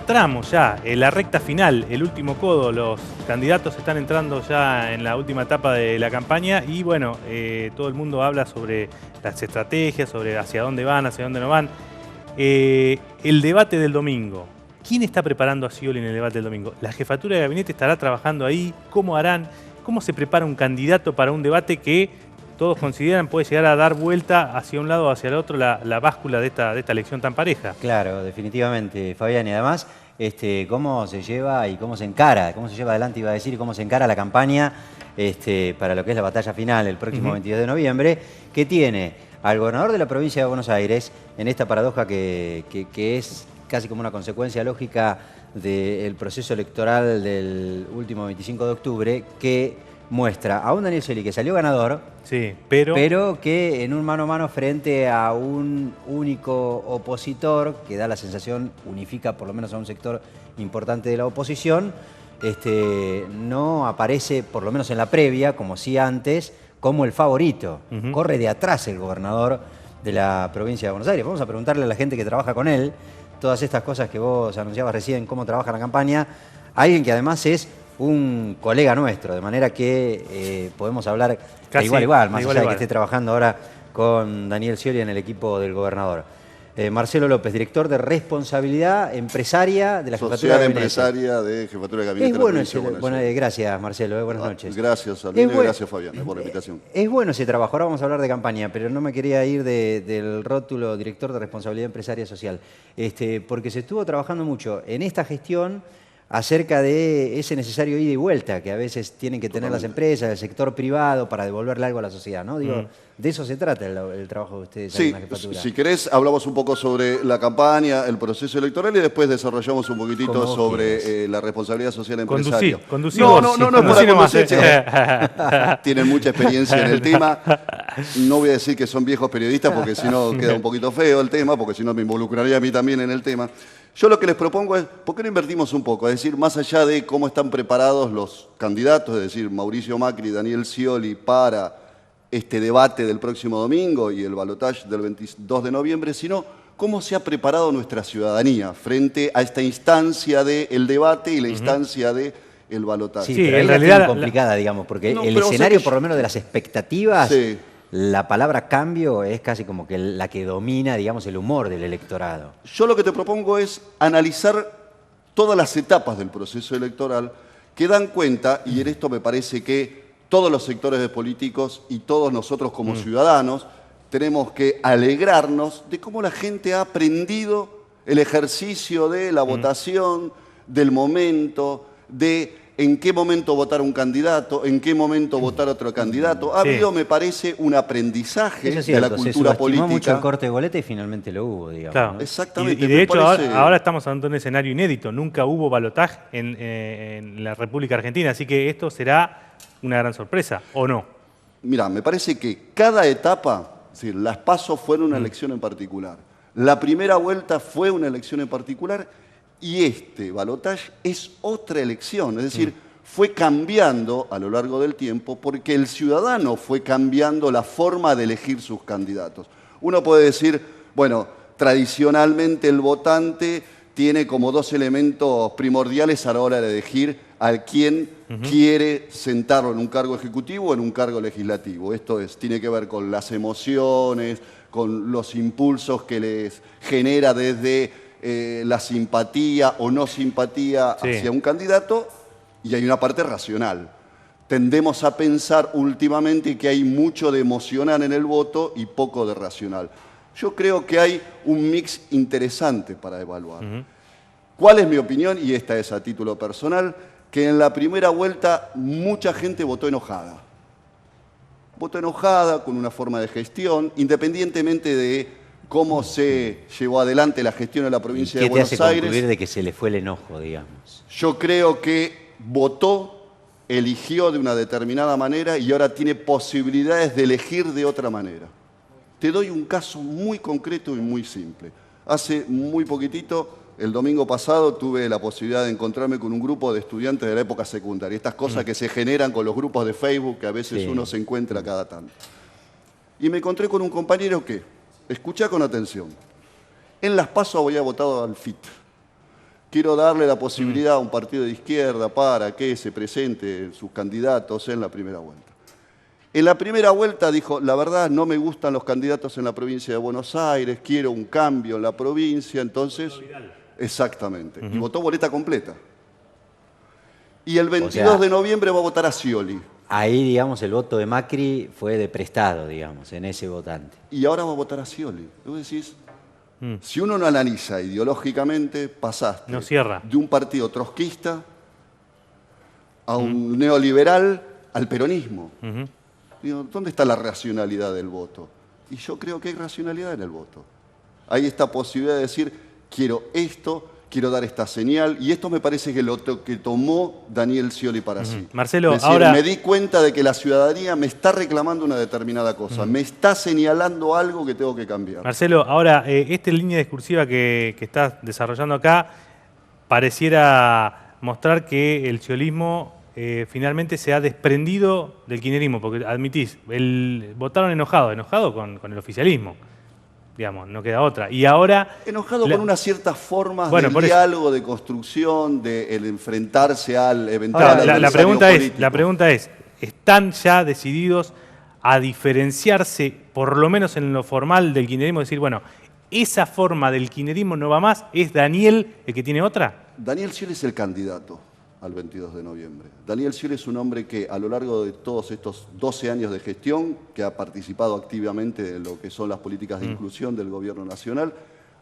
tramo ya, en la recta final, el último codo. Los candidatos están entrando ya en la última etapa de la campaña y bueno, todo el mundo habla sobre las estrategias, sobre hacia dónde van, hacia dónde no van. El debate del domingo. ¿Quién está preparando a Scioli en el debate del domingo? ¿La jefatura de gabinete estará trabajando ahí? ¿Cómo harán? ¿Cómo se prepara un candidato para un debate que todos consideran puede llegar a dar vuelta hacia un lado o hacia el otro la báscula de esta elección tan pareja? Claro, definitivamente, Fabián. Y además, cómo se lleva y cómo se encara, cómo se lleva adelante, iba a decir, y cómo se encara la campaña para lo que es la batalla final el próximo 22 de noviembre, que tiene al gobernador de la provincia de Buenos Aires en esta paradoja que es casi como una consecuencia lógica del proceso electoral del último 25 de octubre, que muestra a un Daniel Scioli que salió ganador, sí, pero que en un mano a mano frente a un único opositor, que da la sensación, unifica por lo menos a un sector importante de la oposición, no aparece, por lo menos en la previa, como sí antes, como el favorito. Corre de atrás el gobernador de la provincia de Buenos Aires. Vamos a preguntarle a la gente que trabaja con él todas estas cosas que vos anunciabas recién, cómo trabaja la campaña. Alguien que además es un colega nuestro, de manera que podemos hablar de igual a igual, más allá de que esté trabajando ahora con Daniel Scioli en el equipo del gobernador. Marcelo López, director de responsabilidad empresaria de la Jefatura de Gabinete. Empresaria de Jefatura de Gabinete. Es bueno gracias, Marcelo, buenas noches. Gracias, Albino, y gracias, Fabián, por la invitación. Es bueno ese trabajo, ahora vamos a hablar de campaña, pero no me quería ir del rótulo director de responsabilidad empresaria social, porque se estuvo trabajando mucho en esta gestión acerca de ese necesario ida y vuelta que a veces tienen que tener las empresas, el sector privado, para devolverle algo a la sociedad, ¿no? Digo, de eso se trata el trabajo de ustedes sí, en la jefatura. Si querés, hablamos un poco sobre la campaña, el proceso electoral y después desarrollamos un poquitito sobre la responsabilidad social empresaria. Conducimos. No, para conducir. Tienen mucha experiencia en el tema. No voy a decir que son viejos periodistas porque si no queda un poquito feo el tema, porque si no me involucraría a mí también en el tema. Yo lo que les propongo es, ¿por qué no invertimos un poco? Es decir, más allá de cómo están preparados los candidatos, es decir, Mauricio Macri y Daniel Scioli para este debate del próximo domingo y el balotaje del 22 de noviembre, sino cómo se ha preparado nuestra ciudadanía frente a esta instancia del debate y la instancia del balotaje. Sí, pero en realidad es complicada, digamos, porque el escenario, por lo menos de las expectativas, sí. La palabra cambio es casi como que la que domina, digamos, el humor del electorado. Yo lo que te propongo es analizar todas las etapas del proceso electoral que dan cuenta, y en esto me parece que todos los sectores de políticos y todos nosotros como ciudadanos tenemos que alegrarnos de cómo la gente ha aprendido el ejercicio de la votación, del momento, de en qué momento votar un candidato, en qué momento votar otro candidato. Ha habido, me parece, un aprendizaje de la cultura política. Se mucho el corte de boleta y finalmente lo hubo, digamos. Claro. ¿no? Exactamente. Y de hecho ahora estamos ante un escenario inédito. Nunca hubo balotaje en la República Argentina, así que esto será una gran sorpresa, ¿o no? Mirá, me parece que cada etapa, es decir, las PASO fueron una elección en particular. La primera vuelta fue una elección en particular. Y este balotaje es otra elección, es decir, fue cambiando a lo largo del tiempo porque el ciudadano fue cambiando la forma de elegir sus candidatos. Uno puede decir, bueno, tradicionalmente el votante tiene como dos elementos primordiales a la hora de elegir a quién quiere sentarlo en un cargo ejecutivo o en un cargo legislativo. Esto tiene que ver con las emociones, con los impulsos que les genera desde la simpatía o no simpatía hacia un candidato, y hay una parte racional. Tendemos a pensar últimamente que hay mucho de emocional en el voto y poco de racional. Yo creo que hay un mix interesante para evaluar. ¿Cuál es mi opinión? Y esta es a título personal, que en la primera vuelta mucha gente votó enojada. Votó enojada con una forma de gestión, independientemente de cómo se llevó adelante la gestión de la provincia de Buenos Aires. ¿Qué te hace concluir de que se le fue el enojo, digamos? Yo creo que votó, eligió de una determinada manera y ahora tiene posibilidades de elegir de otra manera. Te doy un caso muy concreto y muy simple. Hace muy poquitito, el domingo pasado, tuve la posibilidad de encontrarme con un grupo de estudiantes de la época secundaria. Estas cosas que se generan con los grupos de Facebook que a veces uno se encuentra cada tanto. Y me encontré con un compañero que... Escuchá con atención. En las PASO había votado al FIT. quiero darle la posibilidad a un partido de izquierda para que se presente sus candidatos en la primera vuelta. En la primera vuelta dijo, la verdad no me gustan los candidatos en la provincia de Buenos Aires, quiero un cambio en la provincia, entonces... Exactamente, y votó boleta completa. Y el 22 de noviembre va a votar a Scioli. Ahí, digamos, el voto de Macri fue de prestado, digamos, en ese votante. Y ahora va a votar a Scioli. Vos decís, si uno no analiza ideológicamente, pasaste de un partido trotskista a un neoliberal al peronismo. Digo, ¿dónde está la racionalidad del voto? Y yo creo que hay racionalidad en el voto. Hay esta posibilidad de decir, quiero esto, quiero dar esta señal, y esto me parece que lo que tomó Daniel Scioli para sí. Marcelo, es decir, ahora... me di cuenta de que la ciudadanía me está reclamando una determinada cosa, me está señalando algo que tengo que cambiar. Marcelo, ahora, esta línea discursiva que estás desarrollando acá pareciera mostrar que el sciolismo finalmente se ha desprendido del kirchnerismo, porque admitís, votaron enojado con el oficialismo. Digamos, no queda otra. Y ahora... Enojado con una cierta forma de diálogo, de construcción, de el enfrentarse al eventual adversario político. La pregunta es, ¿están ya decididos a diferenciarse, por lo menos en lo formal del kirchnerismo? Decir, bueno, esa forma del kirchnerismo no va más, ¿es Daniel el que tiene otra? Daniel Scioli es el candidato al 22 de noviembre. Daniel Scioli es un hombre que a lo largo de todos estos 12 años de gestión, que ha participado activamente en lo que son las políticas de inclusión del gobierno nacional,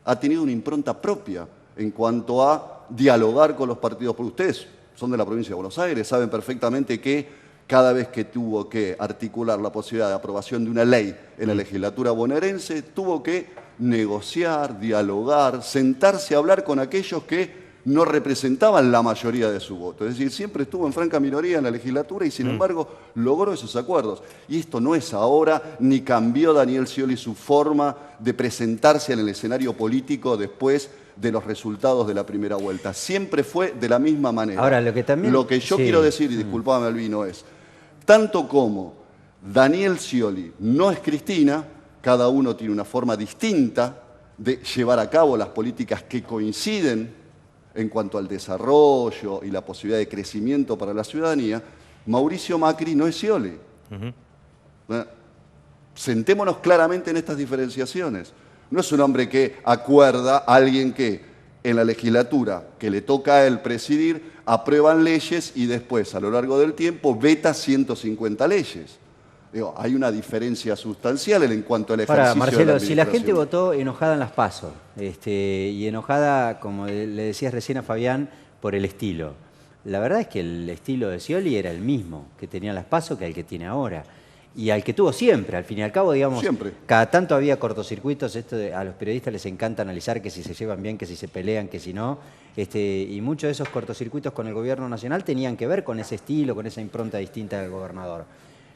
ha tenido una impronta propia en cuanto a dialogar con los partidos. Porque ustedes son de la provincia de Buenos Aires, saben perfectamente que cada vez que tuvo que articular la posibilidad de aprobación de una ley en la legislatura bonaerense, tuvo que negociar, dialogar, sentarse a hablar con aquellos que no representaban la mayoría de su voto. Es decir, siempre estuvo en franca minoría en la legislatura y sin embargo logró esos acuerdos. Y esto no es ahora, ni cambió Daniel Scioli su forma de presentarse en el escenario político después de los resultados de la primera vuelta. Siempre fue de la misma manera. Ahora, lo que yo quiero decir, y disculpame Albino, es, tanto como Daniel Scioli no es Cristina, cada uno tiene una forma distinta de llevar a cabo las políticas que coinciden en cuanto al desarrollo y la posibilidad de crecimiento para la ciudadanía, Mauricio Macri no es Scioli. Sentémonos claramente en estas diferenciaciones. No es un hombre que acuerda a alguien que en la legislatura que le toca a él presidir, aprueban leyes y después, a lo largo del tiempo, veta 150 leyes. Digo, hay una diferencia sustancial en cuanto al ejercicio de la Marcelo, administración. si la gente votó enojada en las PASO, y enojada, como le decías recién a Fabián, por el estilo. La verdad es que el estilo de Scioli era el mismo que tenía las PASO que el que tiene ahora. Y al que tuvo siempre, al fin y al cabo, digamos, cada tanto había cortocircuitos. A los periodistas les encanta analizar que si se llevan bien, que si se pelean, que si no. Y muchos de esos cortocircuitos con el gobierno nacional tenían que ver con ese estilo, con esa impronta distinta del gobernador.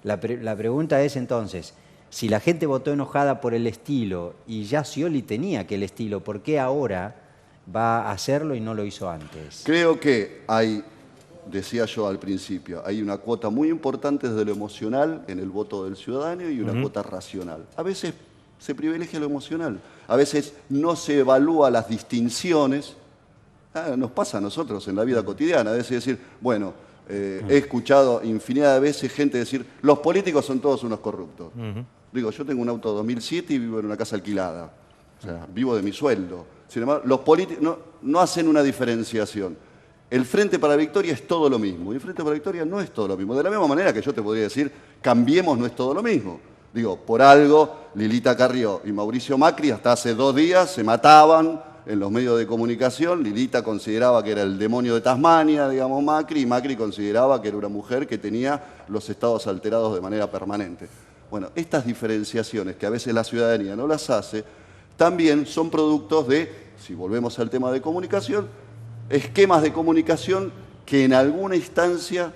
La pregunta es entonces, si la gente votó enojada por el estilo y ya Scioli tenía aquel estilo, ¿por qué ahora va a hacerlo y no lo hizo antes? Creo que hay, decía yo al principio, hay una cuota muy importante desde lo emocional en el voto del ciudadano y una cuota racional. A veces se privilegia lo emocional, a veces no se evalúa las distinciones. Nos pasa a nosotros en la vida cotidiana, a veces decir, bueno, he escuchado infinidad de veces gente decir, los políticos son todos unos corruptos. Digo, yo tengo un auto 2007 y vivo en una casa alquilada. O sea, vivo de mi sueldo. Sin embargo, los políticos no hacen una diferenciación. El Frente para la Victoria es todo lo mismo. Y el Frente para la Victoria no es todo lo mismo. De la misma manera que yo te podría decir, Cambiemos no es todo lo mismo. Digo, por algo, Lilita Carrió y Mauricio Macri hasta hace 2 días se mataban en los medios de comunicación. Lilita consideraba que era el demonio de Tasmania, digamos, Macri, y Macri consideraba que era una mujer que tenía los estados alterados de manera permanente. Bueno, estas diferenciaciones que a veces la ciudadanía no las hace, también son productos de, si volvemos al tema de comunicación, esquemas de comunicación que en alguna instancia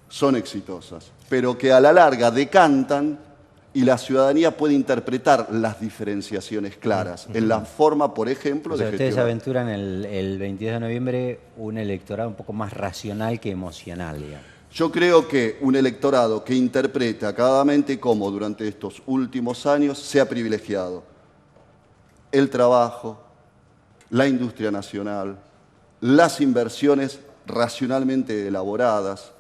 son exitosas, pero que a la larga decantan y la ciudadanía puede interpretar las diferenciaciones claras en la forma, por ejemplo, de gestionar. Ustedes aventuran el 22 de noviembre un electorado un poco más racional que emocional, digamos. Yo creo que un electorado que interprete acabadamente cómo durante estos últimos años se ha privilegiado el trabajo, la industria nacional, las inversiones racionalmente elaboradas,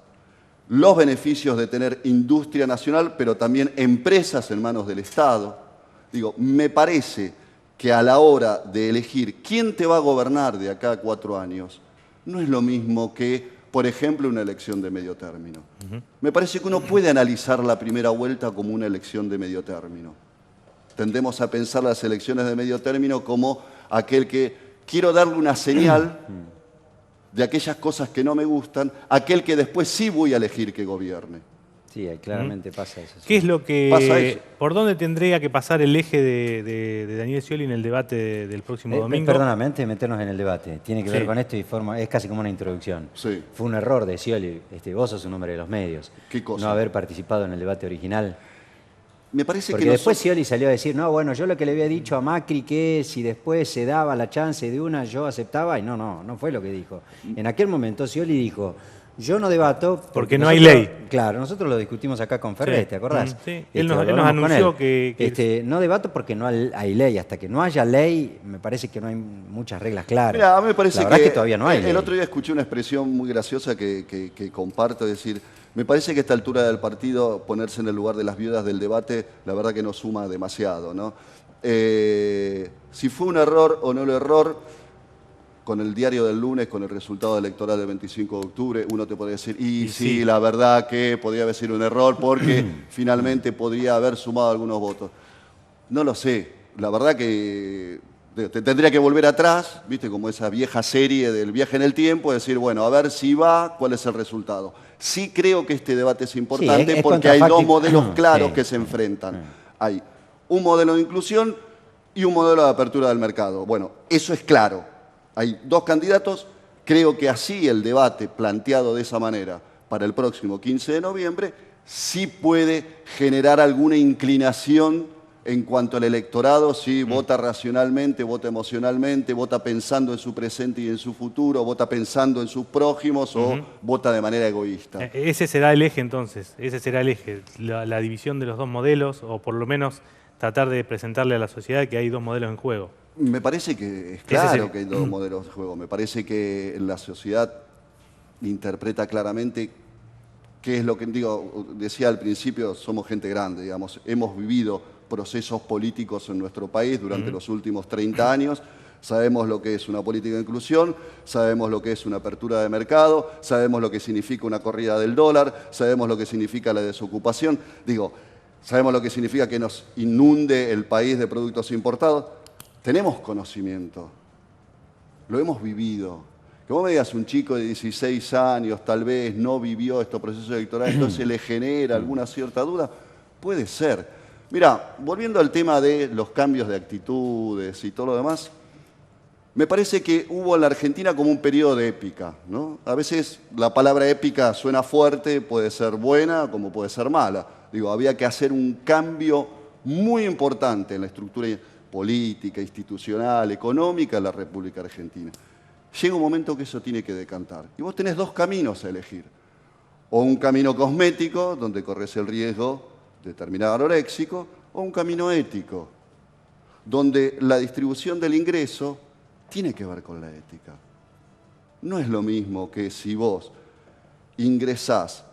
los beneficios de tener industria nacional, pero también empresas en manos del Estado. Digo, me parece que a la hora de elegir quién te va a gobernar de acá a 4 años, no es lo mismo que, por ejemplo, una elección de medio término. Me parece que uno puede analizar la primera vuelta como una elección de medio término. Tendemos a pensar las elecciones de medio término como aquel que quiero darle una señal de aquellas cosas que no me gustan, aquel que después sí voy a elegir que gobierne. Sí, claramente pasa eso. ¿Qué es lo Pasa eso. que, por dónde tendría que pasar el eje de Daniel Scioli en el debate del próximo domingo? Perdóname, antes de meternos en el debate, tiene que ver Sí. con esto y es casi como una introducción. Sí. Fue un error de Scioli, vos sos un hombre de los medios, ¿Qué cosa? no haber participado en el debate original. Me parece Porque que después Scioli salió a decir, no, bueno, yo lo que le había dicho a Macri que si después se daba la chance de una, yo aceptaba, y no fue lo que dijo. En aquel momento Scioli dijo, yo no debato... Porque no hay nosotros- ley. Claro, nosotros lo discutimos acá con Ferrer, Sí. ¿te acordás? Sí. Él nos hablamos con anunció él. que- No debato porque no hay ley. Hasta que no haya ley, me parece que no hay muchas reglas claras. Mira, a mí me parece la verdad es que todavía no hay ley. El otro día escuché una expresión muy graciosa que comparto, es decir, me parece que a esta altura del partido ponerse en el lugar de las viudas del debate, la verdad que no suma demasiado, ¿no? Si fue un error o no el error, con el diario del lunes, con el resultado electoral del 25 de octubre, uno te podría decir, y sí, la verdad que podría haber sido un error porque finalmente podría haber sumado algunos votos. No lo sé, la verdad que te tendría que volver atrás, viste, como esa vieja serie del viaje en el tiempo, decir, bueno, a ver si va, cuál es el resultado. Sí creo que este debate es importante es porque hay dos contrafáctico. modelos claros Sí. que se enfrentan. Hay un modelo de inclusión y un modelo de apertura del mercado. Bueno, eso es claro. Hay dos candidatos, creo que así el debate planteado de esa manera para el próximo 15 de noviembre sí puede generar alguna inclinación en cuanto al electorado, si vota racionalmente, vota emocionalmente, vota pensando en su presente y en su futuro, vota pensando en sus prójimos o vota de manera egoísta. Ese será el eje entonces, ese será el eje, la división de los dos modelos, o por lo menos tratar de presentarle a la sociedad que hay dos modelos en juego. Me parece que es Ese claro sí. que hay dos modelos de juego. Me parece que la sociedad interpreta claramente qué es lo que, digo, decía al principio, somos gente grande, digamos, hemos vivido procesos políticos en nuestro país durante los últimos 30 años, sabemos lo que es una política de inclusión, sabemos lo que es una apertura de mercado, sabemos lo que significa una corrida del dólar, sabemos lo que significa la desocupación, digo, sabemos lo que significa que nos inunde el país de productos importados. Tenemos conocimiento, lo hemos vivido. Que vos me digas, un chico de 16 años tal vez no vivió estos procesos electorales, entonces le genera alguna cierta duda, puede ser. Mira, volviendo al tema de los cambios de actitudes y todo lo demás, me parece que hubo en la Argentina como un periodo de épica, ¿no? A veces la palabra épica suena fuerte, puede ser buena como puede ser mala. Digo, había que hacer un cambio muy importante en la estructura política, institucional, económica de la República Argentina. Llega un momento que eso tiene que decantar. Y vos tenés dos caminos a elegir. O un camino cosmético, donde corres el riesgo de terminar anoréxico, o un camino ético, donde la distribución del ingreso tiene que ver con la ética. No es lo mismo que si vos ingresás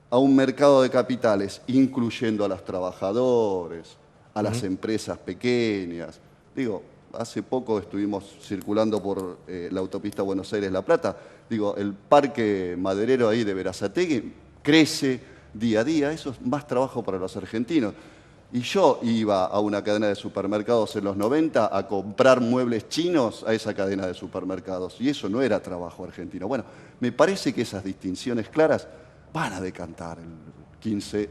a un mercado de capitales, incluyendo a los trabajadores, a las empresas pequeñas. Digo, hace poco estuvimos circulando por la autopista Buenos Aires-La Plata. Digo, el parque maderero ahí de Berazategui crece día a día. Eso es más trabajo para los argentinos. Y yo iba a una cadena de supermercados en los 90 a comprar muebles chinos a esa cadena de supermercados. Y eso no era trabajo argentino. Bueno, me parece que esas distinciones claras van a decantar el 15,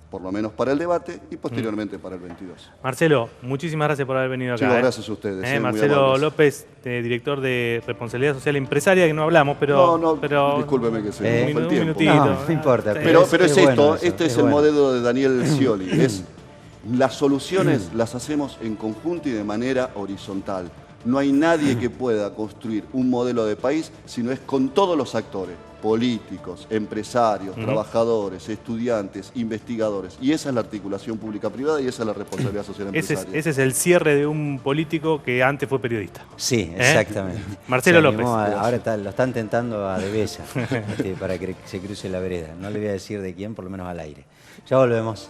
por lo menos para el debate, y posteriormente para el 22. Marcelo, muchísimas gracias por haber venido acá. Chicos, gracias a ustedes. Muy Marcelo amables. López, director de Responsabilidad Social Empresaria, que no hablamos, pero... No, pero discúlpeme que se me fue el un tiempo. minutito. No importa. Pero es bueno esto, eso, este es es el bueno. modelo de Daniel Scioli. Las soluciones las hacemos en conjunto y de manera horizontal. No hay nadie que pueda construir un modelo de país si no es con todos los actores. políticos, empresarios, trabajadores, estudiantes, investigadores. Y esa es la articulación pública-privada y esa es la responsabilidad social empresarial. Ese es el cierre de un político que antes fue periodista. Sí, exactamente. Marcelo López. Ahora lo están tentando a Devesa para que se cruce la vereda. No le voy a decir de quién, por lo menos al aire. Ya volvemos.